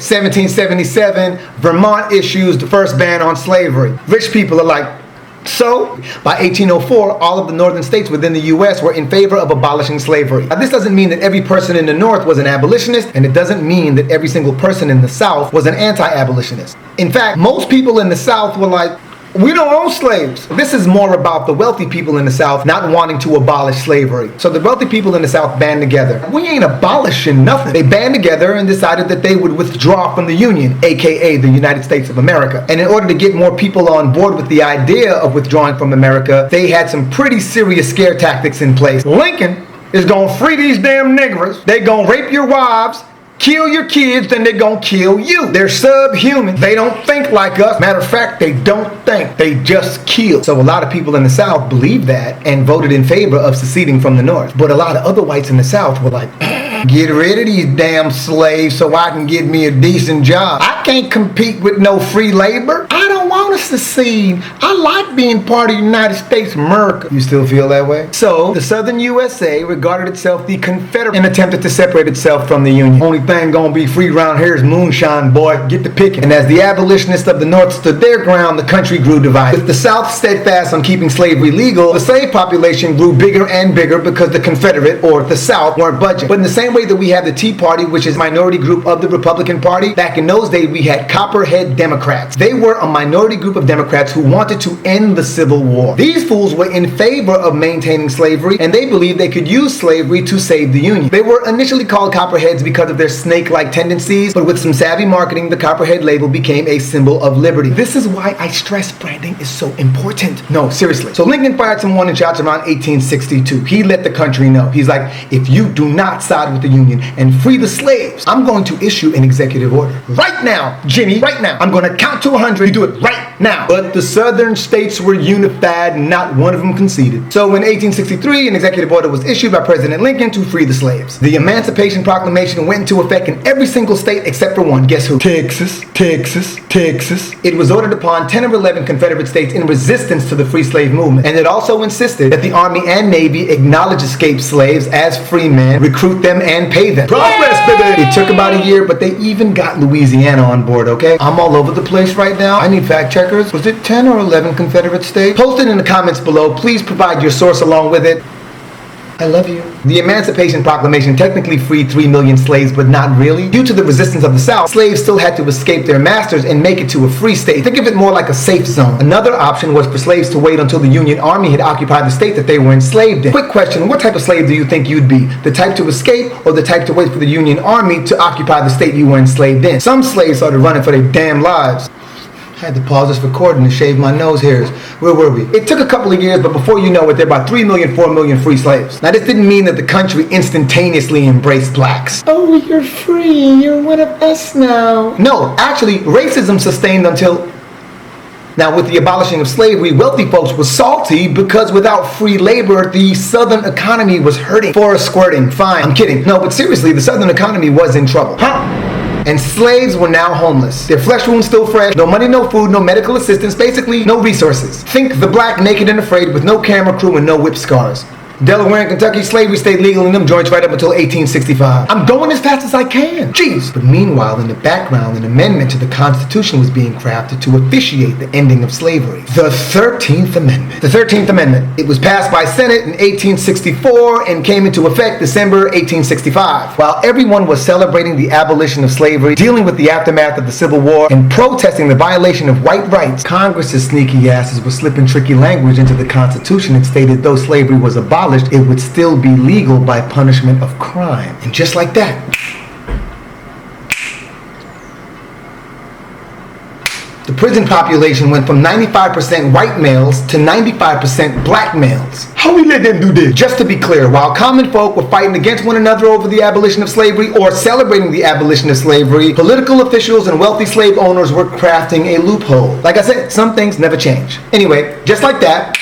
1777, Vermont issues the first ban on slavery. Rich people are like, so, by 1804, all of the northern states within the U.S. were in favor of abolishing slavery. Now, this doesn't mean that every person in the North was an abolitionist, and it doesn't mean that every single person in the South was an anti-abolitionist. In fact, most people in the South were like, we don't own slaves. This is more about the wealthy people in the South not wanting to abolish slavery. So the wealthy people in the South band together. We ain't abolishing nothing. They band together and decided that they would withdraw from the Union, aka the United States of America. And in order to get more people on board with the idea of withdrawing from America, they had some pretty serious scare tactics in place. Lincoln is gonna free these damn niggers. They gonna rape your wives, kill your kids, then they're gonna kill you. They're subhuman. They don't think like us. Matter of fact, they don't think. They just kill. So a lot of people in the South believed that and voted in favor of seceding from the North. But a lot of other whites in the South were like, get rid of these damn slaves so I can get me a decent job. I can't compete with no free labor. I don't want to secede. I like being part of the United States of America. You still feel that way? So the Southern USA regarded itself the Confederate and attempted to separate itself from the Union. Only thing gonna be free around here is moonshine, boy. Get the picking. And as the abolitionists of the North stood their ground, the country grew divided. With the South steadfast on keeping slavery legal, the slave population grew bigger and bigger because the Confederate, or the South, weren't budging. But in the same way that we have the Tea Party, which is a minority group of the Republican Party, back in those days we had Copperhead Democrats. They were a minority group of Democrats who wanted to end the Civil War. These fools were in favor of maintaining slavery, and they believed they could use slavery to save the Union. They were initially called Copperheads because of their snake-like tendencies, but with some savvy marketing, the Copperhead label became a symbol of liberty. This is why I stress branding is so important. No, seriously. So Lincoln fired some warning shots around 1862. He let the country know. He's like, if you do not side with the Union and free the slaves, I'm going to issue an executive order. Right now, Jimmy, right now. I'm going to count to 100. You do it right now. But the southern states were unified, and not one of them conceded. So in 1863, an executive order was issued by President Lincoln to free the slaves. The Emancipation Proclamation went into effect in every single state except for one. Guess who? Texas. It was ordered upon 10 or 11 Confederate states in resistance to the free slave movement. And it also insisted that the Army and Navy acknowledge escaped slaves as free men, recruit them, and pay them. Progress, baby! It took about a year, but they even got Louisiana on board, okay? I'm all over the place right now. I need fact checkers. Was it 10 or 11 Confederate states? Post it in the comments below. Please provide your source along with it. I love you. The Emancipation Proclamation technically freed 3 million slaves, but not really. Due to the resistance of the South, slaves still had to escape their masters and make it to a free state. Think of it more like a safe zone. Another option was for slaves to wait until the Union Army had occupied the state that they were enslaved in. Quick question, what type of slave do you think you'd be? The type to escape or the type to wait for the Union Army to occupy the state you were enslaved in? Some slaves started running for their damn lives. I had to pause this recording to shave my nose hairs. Where were we? It took a couple of years, but before you know it, there were about 3 million, 4 million free slaves. Now, this didn't mean that the country instantaneously embraced blacks. Oh, you're free. You're one of us now. No, actually, racism sustained until... Now, with the abolishing of slavery, wealthy folks were salty because without free labor, the Southern economy was hurting. Forest squirting, fine. I'm kidding. No, but seriously, the Southern economy was in trouble. And slaves were now homeless. Their flesh wounds still fresh, no money, no food, no medical assistance, basically no resources. Think the black, naked, and afraid with no camera crew and no whip scars. Delaware and Kentucky, slavery stayed legal in them joints right up until 1865. I'm going as fast as I can. Jeez. But meanwhile, in the background, an amendment to the Constitution was being crafted to officiate the ending of slavery. The 13th Amendment. The 13th Amendment. It was passed by Senate in 1864 and came into effect December 1865. While everyone was celebrating the abolition of slavery, dealing with the aftermath of the Civil War, and protesting the violation of white rights, Congress's sneaky asses were slipping tricky language into the Constitution and stated though slavery was abolished, it would still be legal by punishment of crime. And just like that, the prison population went from 95% white males to 95% black males. How we let them do this? Just to be clear, while common folk were fighting against one another over the abolition of slavery or celebrating the abolition of slavery, political officials and wealthy slave owners were crafting a loophole. Like I said, some things never change. Anyway, just like that,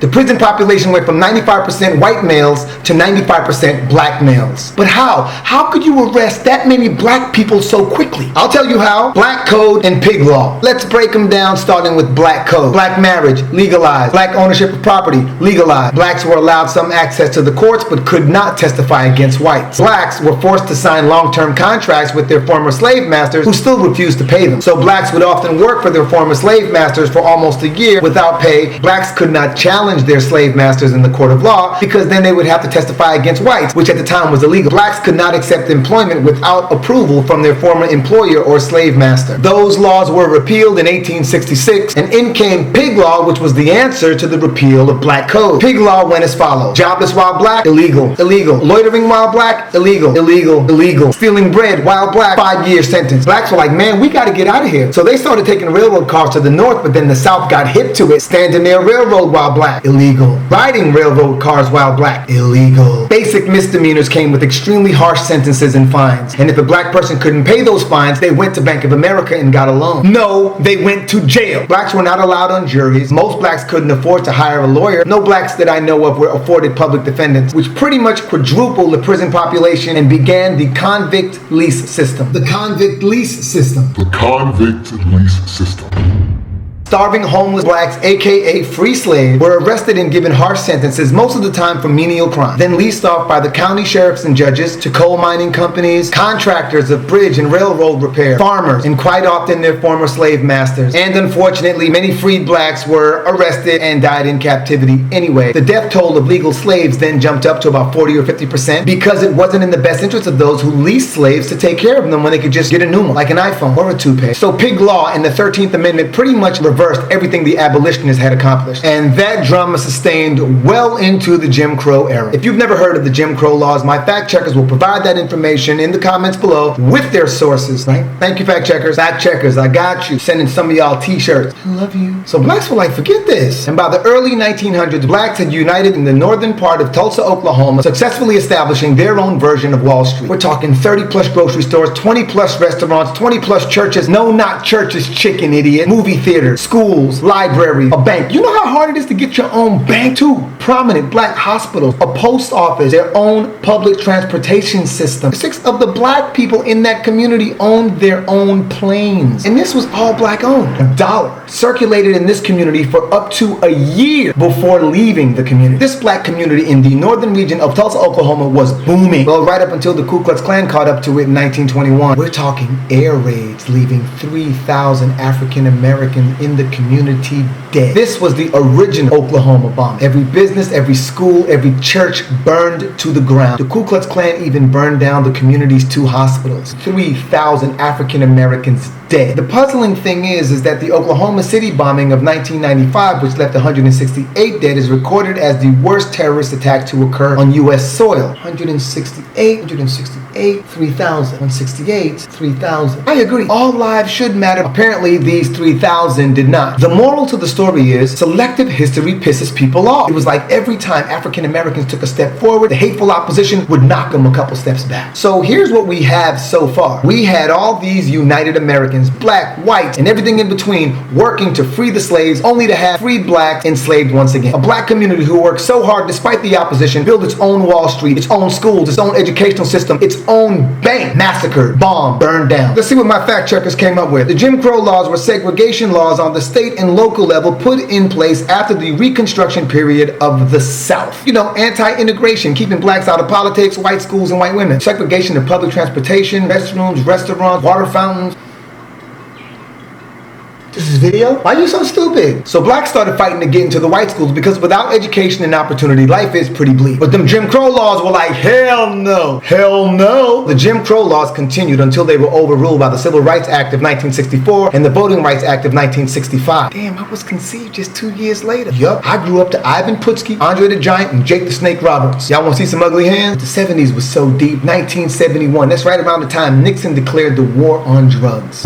The prison population went from 95% white males to 95% black males. But how? How could you arrest that many black people so quickly? I'll tell you how. Black code and pig law. Let's break them down, starting with black code. Black marriage, legalized. Black ownership of property, legalized. Blacks were allowed some access to the courts but could not testify against whites. Blacks were forced to sign long-term contracts with their former slave masters who still refused to pay them. So blacks would often work for their former slave masters for almost a year without pay. Blacks could not challenge their slave masters in the court of law because then they would have to testify against whites, which at the time was illegal. Blacks could not accept employment without approval from their former employer or slave master. Those laws were repealed in 1866, and in came pig law, which was the answer to the repeal of black code. Pig law went as follows: jobless while black, illegal, illegal. Loitering while black, illegal, illegal, illegal. Stealing bread while black, 5-year sentence. Blacks were like, man, we got to get out of here. So they started taking railroad cars to the north, but then the south got hip to it. Standing near railroad while black, illegal. Riding railroad cars while black, illegal. Basic misdemeanors came with extremely harsh sentences and fines. And if a black person couldn't pay those fines, they went to Bank of America and got a loan. No, they went to jail. Blacks were not allowed on juries. Most blacks couldn't afford to hire a lawyer. No blacks that I know of were afforded public defendants, which pretty much quadrupled the prison population and began the convict lease system. The convict lease system. The convict lease system. Starving homeless blacks, aka free slaves, were arrested and given harsh sentences, most of the time for menial crime, then leased off by the county sheriffs and judges to coal mining companies, contractors of bridge and railroad repair, farmers, and quite often their former slave masters. And unfortunately, many freed blacks were arrested and died in captivity anyway. The death toll of legal slaves then jumped up to about 40 or 50% because it wasn't in the best interest of those who leased slaves to take care of them when they could just get a new one, like an iPhone or a toupee. So pig law and the 13th Amendment pretty much reversed everything the abolitionists had accomplished. And that drama sustained well into the Jim Crow era. If you've never heard of the Jim Crow laws, my fact checkers will provide that information in the comments below with their sources, right? Thank you, fact checkers. Fact checkers, I got you. Sending some of y'all t-shirts. I love you. So blacks were like, forget this. And by the early 1900s, blacks had united in the northern part of Tulsa, Oklahoma, successfully establishing their own version of Wall Street. We're talking 30 plus grocery stores, 20 plus restaurants, 20 plus churches. No, not churches, chicken idiot. Movie theaters, schools, libraries, a bank. You know how hard it is to get your own bank? 2 prominent black hospitals, a post office, their own public transportation system. 6 of the black people in that community owned their own planes. And this was all black owned. $1 circulated in this community for up to a year before leaving the community. This black community in the northern region of Tulsa, Oklahoma was booming. Well, right up until the Ku Klux Klan caught up to it in 1921. We're talking air raids leaving 3,000 African Americans in the community dead. This was the original Oklahoma bomb. Every business, every school, every church burned to the ground. The Ku Klux Klan even burned down the community's 2 hospitals. 3,000 African Americans dead. The puzzling thing is that the Oklahoma City bombing of 1995, which left 168 dead, is recorded as the worst terrorist attack to occur on U.S. soil. 168, 3,000. 168, 3,000. I agree. All lives should matter. Apparently, these 3,000 did not. The moral to the story is selective history pisses people off. It was like every time African Americans took a step forward, the hateful opposition would knock them a couple steps back. So here's what we have so far. We had all these united Americans, black, white, and everything in between, working to free the slaves, only to have freed blacks enslaved once again. A black community who worked so hard despite the opposition, built its own Wall Street, its own schools, its own educational system, its own bank, massacred, bombed, burned down. Let's see what my fact checkers came up with. The Jim Crow laws were segregation laws on the state and local level put in place after the Reconstruction period of the South. You know, anti-integration, keeping blacks out of politics, white schools, and white women. Segregation of public transportation, restrooms, restaurants, water fountains. This is video? Why are you so stupid? So blacks started fighting to get into the white schools because without education and opportunity, life is pretty bleak. But them Jim Crow laws were like, hell no. Hell no. The Jim Crow laws continued until they were overruled by the Civil Rights Act of 1964 and the Voting Rights Act of 1965. Damn, I was conceived just 2 years later. Yup, I grew up to Ivan Putski, Andre the Giant, and Jake the Snake Roberts. Y'all want to see some ugly hands? The 70s was so deep. 1971, that's right around the time Nixon declared the war on drugs.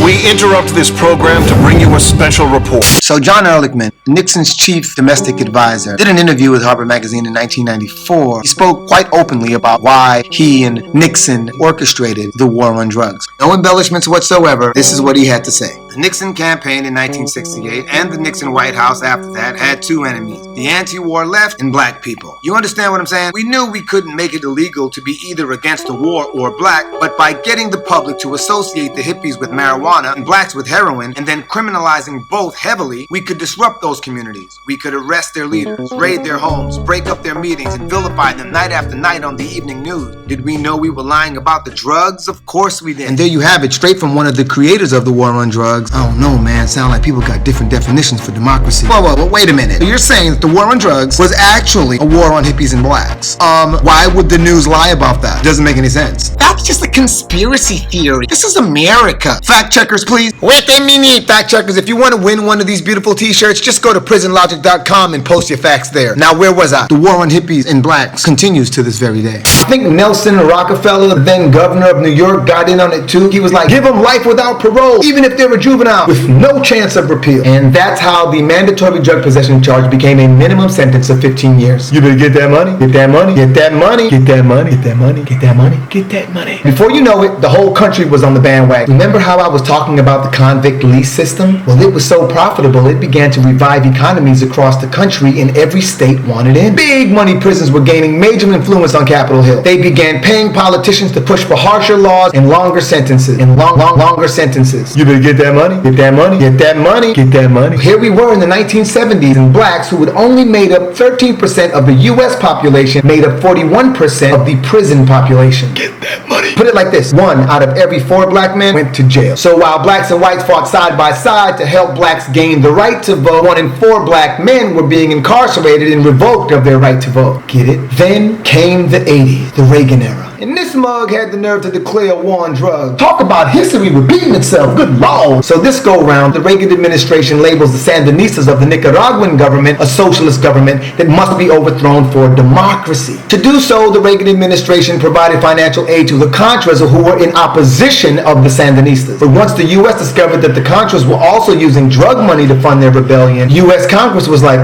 We interrupt this program to bring you a special report. So John Ehrlichman, Nixon's chief domestic advisor, did an interview with Harper's Magazine in 1994. He spoke quite openly about why he and Nixon orchestrated the war on drugs. No embellishments whatsoever. This is what he had to say. The Nixon campaign in 1968 and the Nixon White House after that had two enemies, the anti-war left and black people. You understand what I'm saying? We knew we couldn't make it illegal to be either against the war or black, but by getting the public to associate the hippies with marijuana and blacks with heroin, and then criminalizing both heavily, we could disrupt those communities. We could arrest their leaders, raid their homes, break up their meetings, and vilify them night after night on the evening news. Did we know we were lying about the drugs? Of course we did. And there you have it, straight from one of the creators of the war on drugs. I don't know, man. Sound like people got different definitions for democracy. Whoa, wait a minute. So you're saying that the war on drugs was actually a war on hippies and blacks. Why would the news lie about that? Doesn't make any sense. That's just a conspiracy theory. This is America. Fact checkers, please. Wait a minute. Fact checkers, if you want to win one of these beautiful t-shirts, just go to prisonlogic.com and post your facts there. Now, where was I? The war on hippies and blacks continues to this very day. I think Nelson Rockefeller, then governor of New York, got in on it too. He was like, give them life without parole, even if they're a juvenile, with no chance of repeal. And that's how the mandatory drug possession charge became a minimum sentence of 15 years. You better get that money, get that money, get that money, get that money, get that money, get that money, get that money. Before you know it, the whole country was on the bandwagon. Remember how I was talking about the convict lease system? Well, it was so profitable, it began to revive economies across the country, and every state wanted in. Big money prisons were gaining major influence on Capitol Hill. They began paying politicians to push for harsher laws and longer sentences, longer sentences. You better get that money, get that money, get that money, get that money. Here we were in the 1970s, and blacks, who had only made up 13% of the U.S. population, made up 41% of the prison population. Get that money. Put it like this: 1 out of every 4 black men went to jail. So while blacks and whites fought side by side to help blacks gain the right to vote, 1 in 4 black men were being incarcerated and revoked of their right to vote. Get it? Then came the 80s, the Reagan era. And this mug had the nerve to declare war on drugs. Talk about history repeating itself, good lord. So this go round, the Reagan administration labels the Sandinistas of the Nicaraguan government a socialist government that must be overthrown for democracy. To do so, the Reagan administration provided financial aid to the Contras, who were in opposition of the Sandinistas. But once the U.S. discovered that the Contras were also using drug money to fund their rebellion, U.S. Congress was like,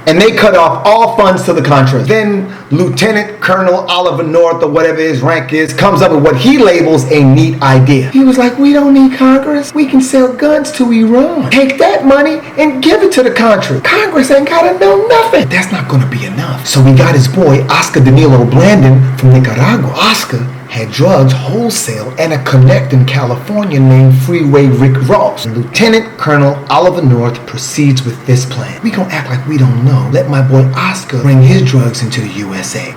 and they cut off all funds to the Contras. Then Lieutenant Colonel Oliver North, or whatever his rank is, comes up with what he labels a neat idea. He was like, we don't need Congress. We can sell guns to Iran. Take that money and give it to the Contras. Congress ain't gotta know nothing. That's not gonna be enough. So we got his boy, Oscar Danilo Blandon from Nicaragua. Oscar had drugs wholesale and a connect in California named Freeway Rick Ross. Lieutenant Colonel Oliver North proceeds with this plan. We gonna act like we don't know. Let my boy Oscar bring his drugs into the USA.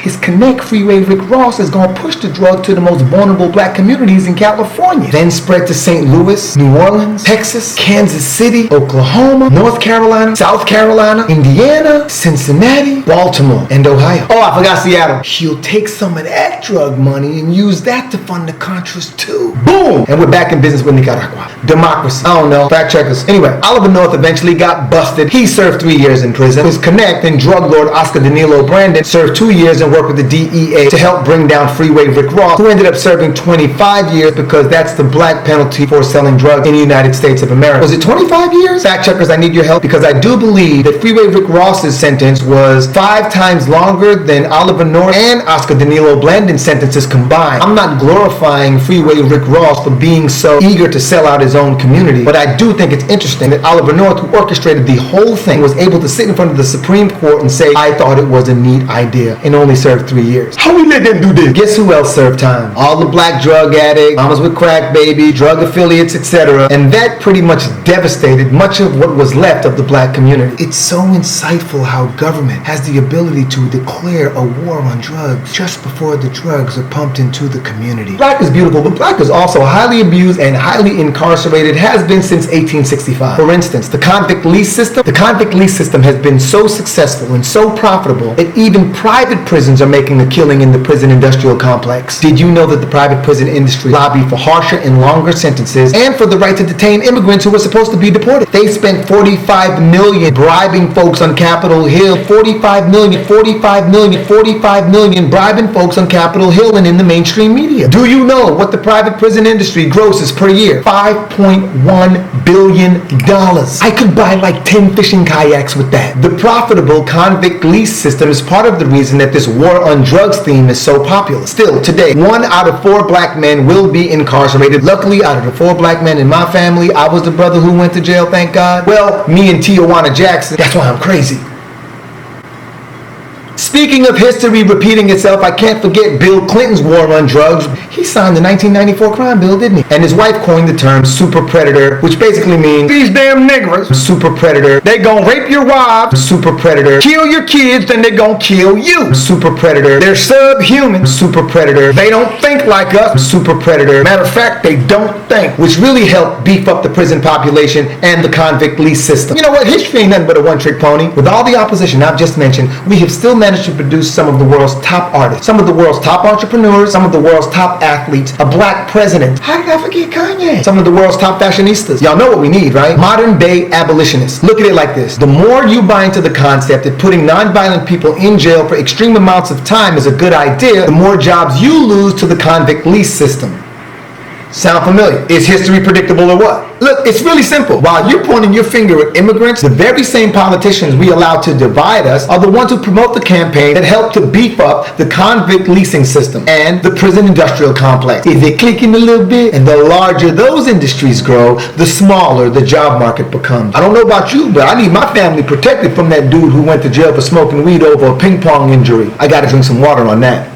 His connect, Freeway Rick Ross, is gonna push the drug to the most vulnerable black communities in California. Then spread to St. Louis, New Orleans, Texas, Kansas City, Oklahoma, North Carolina, South Carolina, Indiana, Cincinnati, Baltimore, and Ohio. Oh, I forgot Seattle. He'll take some of that drug money and use that to fund the Contras too. Boom! And we're back in business with Nicaragua. Democracy. I don't know. Fact checkers. Anyway, Oliver North eventually got busted. He served 3 years in prison. His connect and drug lord Oscar Danilo Blandon served 2 years and worked with the DEA to help bring down Freeway Rick Ross, who ended up serving 25 years because that's the black penalty for selling drugs in the United States of America. Was it 25 years? Fact checkers, I need your help, because I do believe that Freeway Rick Ross's sentence was 5 times longer than Oliver North and Oscar Danilo Blandon's sentences combined. I'm not glorifying Freeway Rick Ross for being so eager to sell out his own community, but I do think it's interesting that Oliver North, who orchestrated the whole thing, was able to sit in front of the Supreme Court and say, I thought it was a neat idea, and only served 3 years. How we let them do this? Guess who else served time? All the black drug addicts, mamas with crack baby, drug affiliates, etc. And that pretty much devastated much of what was left of the black community. It's so insightful how government has the ability to declare a war on drugs just before the drugs are pumped into the community. Black is beautiful, but black is also highly abused and highly incarcerated, has been since 1865. For instance, the convict lease system. The convict lease system has been so successful and so profitable that even private prisons are making a killing in the prison industrial complex. Did you know that the private prison industry lobbied for harsher and longer sentences and for the right to detain immigrants who were supposed to be deported? They spent $45 million bribing folks on Capitol Hill. $45 million bribing folks on Capitol Hill and in the mainstream media. Do you know what the private prison industry grosses per year? $5.1 billion. I could buy like 10 fishing kayaks with that. The profitable convict lease system is part of the reason that this war on drugs theme is so popular. Still, today, 1 out of 4 black men will be incarcerated. Luckily, out of the 4 black men in my family, I was the brother who went to jail, thank God. Well, me and Tijuana Jackson, that's why I'm crazy. Speaking of history repeating itself, I can't forget Bill Clinton's war on drugs. He signed the 1994 crime bill, didn't he? And his wife coined the term super predator, which basically means these damn niggers, super predator. They gon' rape your wives, super predator. Kill your kids, then they gon' kill you, super predator. They're subhuman, super predator. They don't think like us, super predator. Matter of fact, they don't think, which really helped beef up the prison population and the convict lease system. You know what? History ain't nothing but a one-trick pony. With all the opposition I've just mentioned, we have still managed to produce some of the world's top artists, some of the world's top entrepreneurs, some of the world's top athletes, a black president. How did I forget Kanye? Some of the world's top fashionistas. Y'all know what we need, right? Modern day abolitionists. Look at it like this. The more you buy into the concept that putting non-violent people in jail for extreme amounts of time is a good idea, the more jobs you lose to the convict lease system. Sound familiar? Is history predictable or what? Look, it's really simple. While you're pointing your finger at immigrants, the very same politicians we allow to divide us are the ones who promote the campaign that help to beef up the convict leasing system and the prison industrial complex. Is it clicking a little bit? And the larger those industries grow, the smaller the job market becomes. I don't know about you, but I need my family protected from that dude who went to jail for smoking weed over a ping pong injury. I gotta drink some water on that.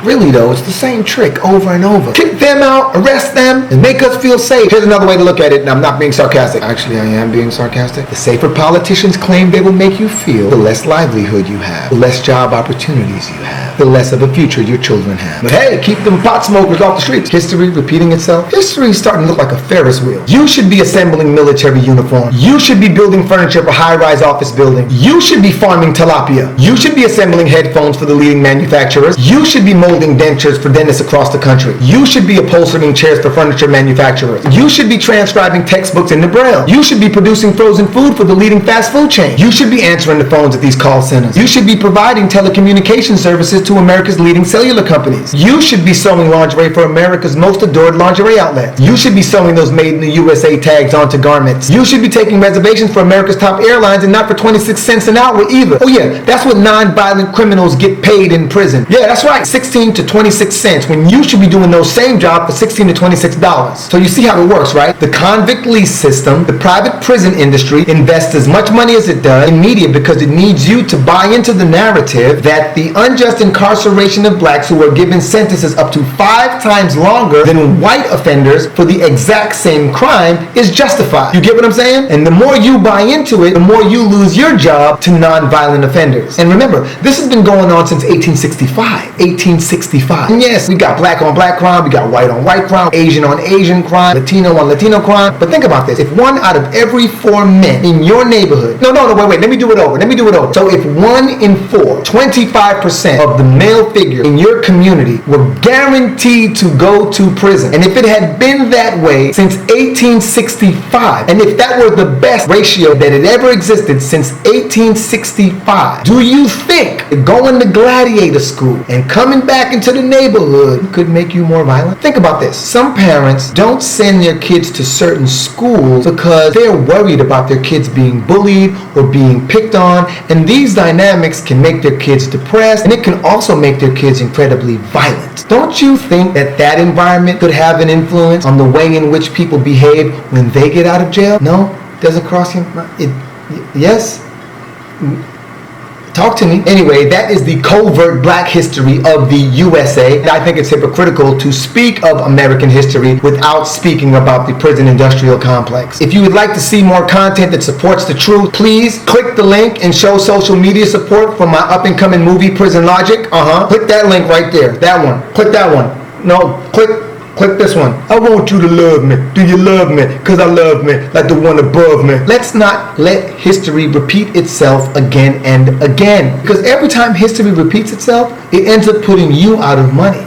Really though, it's the same trick over and over. Kick them out, arrest them, and make us feel safe. Here's another way to look at it, and I'm not being sarcastic. Actually, I am being sarcastic. The safer politicians claim they will make you feel, the less livelihood you have, the less job opportunities you have, the less of a future your children have. But hey, keep them pot smokers off the streets. History repeating itself. History is starting to look like a Ferris wheel. You should be assembling military uniforms. You should be building furniture for high-rise office buildings. You should be farming tilapia. You should be assembling headphones for the leading manufacturers. You should be molding dentures for dentists across the country. You should be upholstering chairs for furniture manufacturers. You should be transcribing textbooks into Braille. You should be producing frozen food for the leading fast food chain. You should be answering the phones at these call centers. You should be providing telecommunication services to America's leading cellular companies. You should be sewing lingerie for America's most adored lingerie outlet. You should be sewing those made in the USA tags onto garments. You should be taking reservations for America's top airlines and not for 26 cents an hour either. Oh yeah, that's what non-violent criminals get paid in prison. Yeah, that's right, 16 to 26 cents when you should be doing those same jobs for $16 to $26. So you see how it works, right? The convict lease system, the private prison industry invests as much money as it does in media because it needs you to buy into the narrative that the unjust incarceration of blacks who are given sentences up to 5 times longer than white offenders for the exact same crime is justified. You get what I'm saying? And the more you buy into it, the more you lose your job to non-violent offenders. And remember, this has been going on since 1865. 1865. And yes, we got black on black crime, we got white on white crime, Asian on Asian crime, Latino on Latino crime. But think about this. If 1 out of every 4 men in your neighborhood, no, wait, let me do it over. So if 1 in 4, 25% of the male figure in your community were guaranteed to go to prison, and if it had been that way since 1865, and if that were the best ratio that had ever existed since 1865, do you think going to gladiator school and coming back into the neighborhood could make you more violent? Think about this. Some parents don't send their kids to certain schools because they're worried about their kids being bullied or being picked on, and these dynamics can make their kids depressed, and it can also make their kids incredibly violent. Don't you think that that environment could have an influence on the way in which people behave when they get out of jail? No? Doesn't cross your mind? Yes? Talk to me. Anyway, that is the covert black history of the USA. I think it's hypocritical to speak of American history without speaking about the prison industrial complex. If you would like to see more content that supports the truth, please click the link and show social media support for my up and coming movie Prison Logic. Click that link right there. That one. Click that one. No, click this one. I want you to love me. Do you love me? Because I love me like the one above me. Let's not let history repeat itself again and again. Because every time history repeats itself, it ends up putting you out of money.